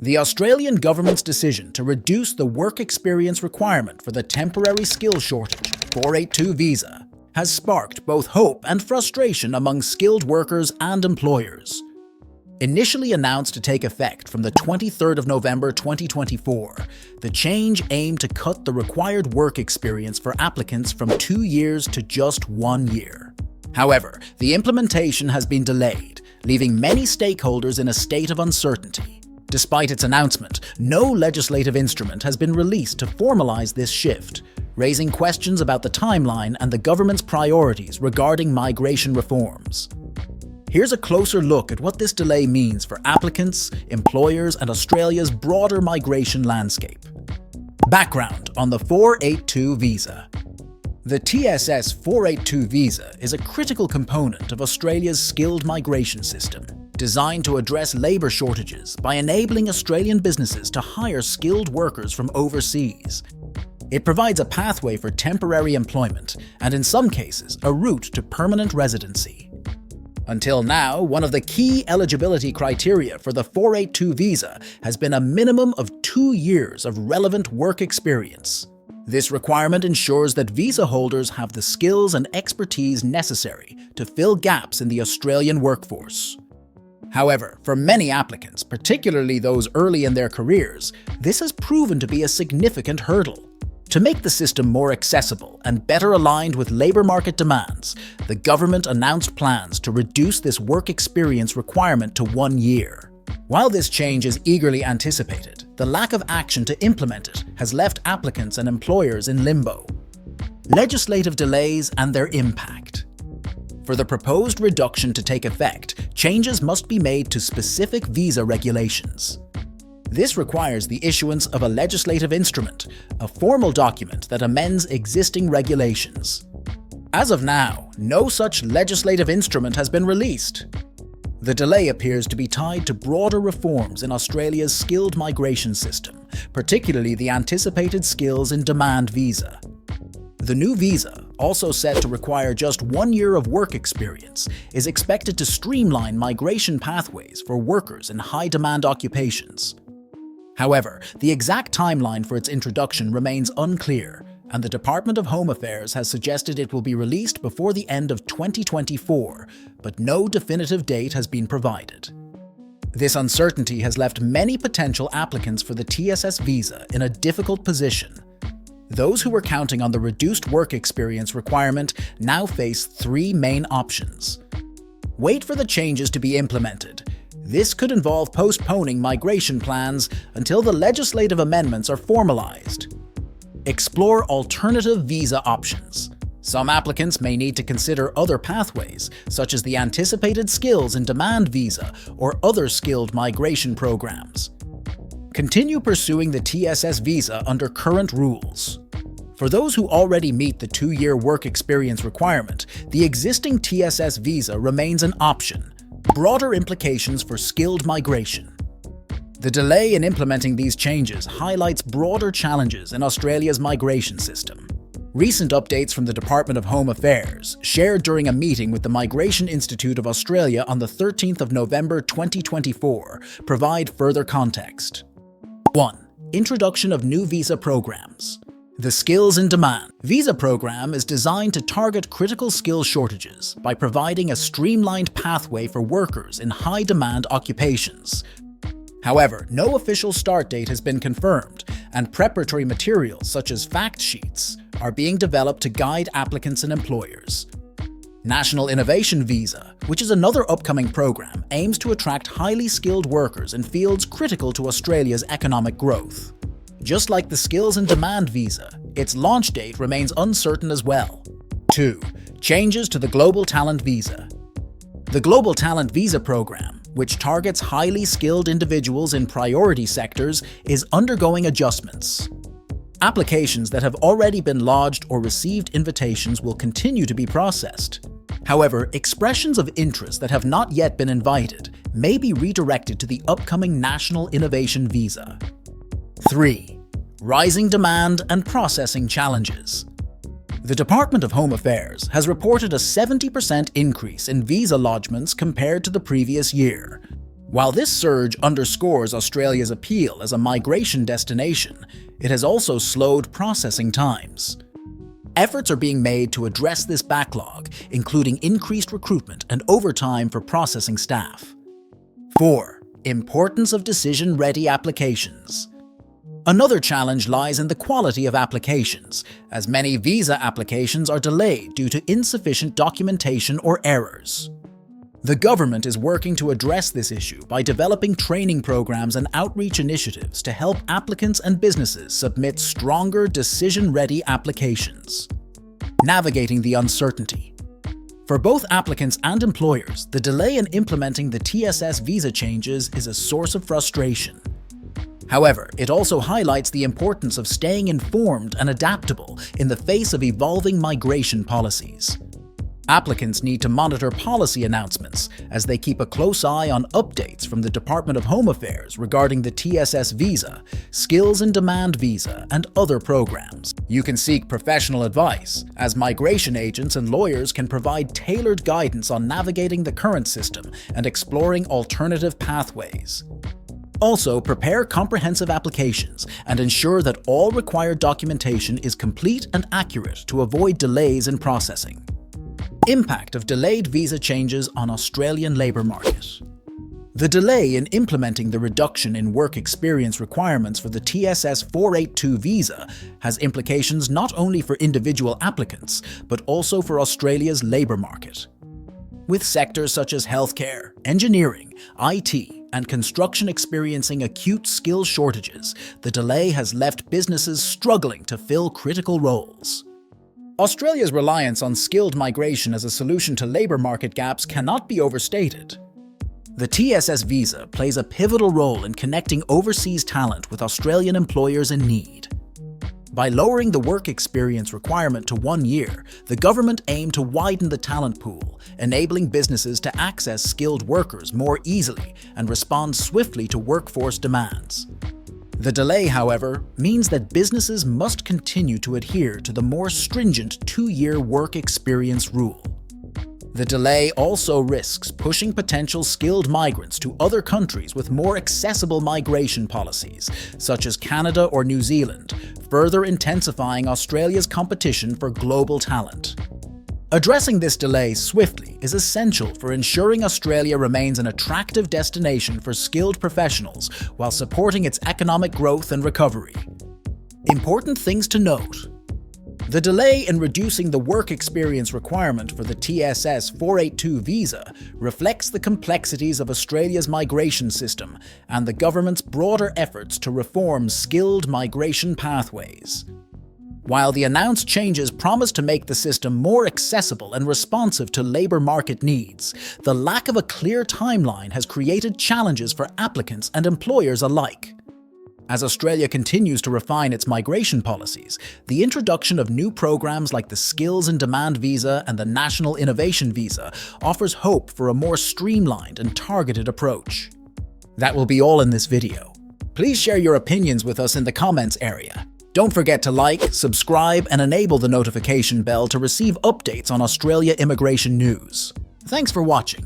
The Australian government's decision to reduce the work experience requirement for the temporary skill shortage 482 visa has sparked both hope and frustration among skilled workers and employers. Initially announced to take effect from the 23rd of November 2024, the change aimed to cut the required work experience for applicants from 2 years to just 1 year. However, the implementation has been delayed, leaving many stakeholders in a state of uncertainty. Despite its announcement, no legislative instrument has been released to formalize this shift, raising questions about the timeline and the government's priorities regarding migration reforms. Here's a closer look at what this delay means for applicants, employers, and Australia's broader migration landscape. Background on the 482 visa. The TSS 482 visa is a critical component of Australia's skilled migration system, designed to address labour shortages by enabling Australian businesses to hire skilled workers from overseas. It provides a pathway for temporary employment and, in some cases, a route to permanent residency. Until now, one of the key eligibility criteria for the 482 visa has been a minimum of 2 years of relevant work experience. This requirement ensures that visa holders have the skills and expertise necessary to fill gaps in the Australian workforce. However, for many applicants, particularly those early in their careers, this has proven to be a significant hurdle. To make the system more accessible and better aligned with labour market demands, the government announced plans to reduce this work experience requirement to 1 year. While this change is eagerly anticipated, the lack of action to implement it has left applicants and employers in limbo. Legislative delays and their impact. For the proposed reduction to take effect, changes must be made to specific visa regulations. This requires the issuance of a legislative instrument, a formal document that amends existing regulations. As of now, no such legislative instrument has been released. The delay appears to be tied to broader reforms in Australia's skilled migration system, particularly the anticipated skills in demand visa. The new visa, also set to require just 1 year of work experience, is expected to streamline migration pathways for workers in high-demand occupations. However, the exact timeline for its introduction remains unclear, and the Department of Home Affairs has suggested it will be released before the end of 2024, but no definitive date has been provided. This uncertainty has left many potential applicants for the TSS visa in a difficult position. Those who were counting on the reduced work experience requirement now face 3 main options. Wait for the changes to be implemented. This could involve postponing migration plans until the legislative amendments are formalized. Explore alternative visa options. Some applicants may need to consider other pathways, such as the anticipated skills in demand visa or other skilled migration programs. Continue pursuing the TSS visa under current rules. For those who already meet the 2-year work experience requirement, the existing TSS visa remains an option. Broader implications for skilled migration. The delay in implementing these changes highlights broader challenges in Australia's migration system. Recent updates from the Department of Home Affairs, shared during a meeting with the Migration Institute of Australia on the 13th of November 2024, provide further context. 1. Introduction of new visa programs. The Skills in Demand visa program is designed to target critical skill shortages by providing a streamlined pathway for workers in high-demand occupations. However, no official start date has been confirmed, and preparatory materials such as fact sheets are being developed to guide applicants and employers. National Innovation Visa, which is another upcoming program, aims to attract highly skilled workers in fields critical to Australia's economic growth. Just like the Skills in Demand visa, its launch date remains uncertain as well. 2. Changes to the Global Talent Visa. The Global Talent Visa program, which targets highly skilled individuals in priority sectors, is undergoing adjustments. Applications that have already been lodged or received invitations will continue to be processed. However, expressions of interest that have not yet been invited may be redirected to the upcoming National Innovation Visa. 3. Rising demand and processing challenges. The Department of Home Affairs has reported a 70% increase in visa lodgements compared to the previous year. While this surge underscores Australia's appeal as a migration destination, it has also slowed processing times. Efforts are being made to address this backlog, including increased recruitment and overtime for processing staff. 4. Importance of decision-ready applications. Another challenge lies in the quality of applications, as many visa applications are delayed due to insufficient documentation or errors. The government is working to address this issue by developing training programs and outreach initiatives to help applicants and businesses submit stronger decision-ready applications. Navigating the uncertainty. For both applicants and employers, the delay in implementing the TSS visa changes is a source of frustration. However, it also highlights the importance of staying informed and adaptable in the face of evolving migration policies. Applicants need to monitor policy announcements as they keep a close eye on updates from the Department of Home Affairs regarding the TSS visa, skills in demand visa, and other programs. You can seek professional advice, as migration agents and lawyers can provide tailored guidance on navigating the current system and exploring alternative pathways. Also, prepare comprehensive applications and ensure that all required documentation is complete and accurate to avoid delays in processing. Impact of delayed visa changes on Australian labour market. The delay in implementing the reduction in work experience requirements for the TSS 482 visa has implications not only for individual applicants, but also for Australia's labour market. With sectors such as healthcare, engineering, IT, and construction experiencing acute skill shortages, the delay has left businesses struggling to fill critical roles. Australia's reliance on skilled migration as a solution to labour market gaps cannot be overstated. The TSS visa plays a pivotal role in connecting overseas talent with Australian employers in need. By lowering the work experience requirement to 1 year, the government aimed to widen the talent pool, enabling businesses to access skilled workers more easily and respond swiftly to workforce demands. The delay, however, means that businesses must continue to adhere to the more stringent 2-year work experience rule. The delay also risks pushing potential skilled migrants to other countries with more accessible migration policies, such as Canada or New Zealand, further intensifying Australia's competition for global talent. Addressing this delay swiftly is essential for ensuring Australia remains an attractive destination for skilled professionals while supporting its economic growth and recovery. Important things to note. The delay in reducing the work experience requirement for the TSS 482 visa reflects the complexities of Australia's migration system and the government's broader efforts to reform skilled migration pathways. While the announced changes promise to make the system more accessible and responsive to labour market needs, the lack of a clear timeline has created challenges for applicants and employers alike. As Australia continues to refine its migration policies, the introduction of new programs like the Skills in Demand Visa and the National Innovation Visa offers hope for a more streamlined and targeted approach. That will be all in this video. Please share your opinions with us in the comments area. Don't forget to like, subscribe, and enable the notification bell to receive updates on Australia immigration news. Thanks for watching.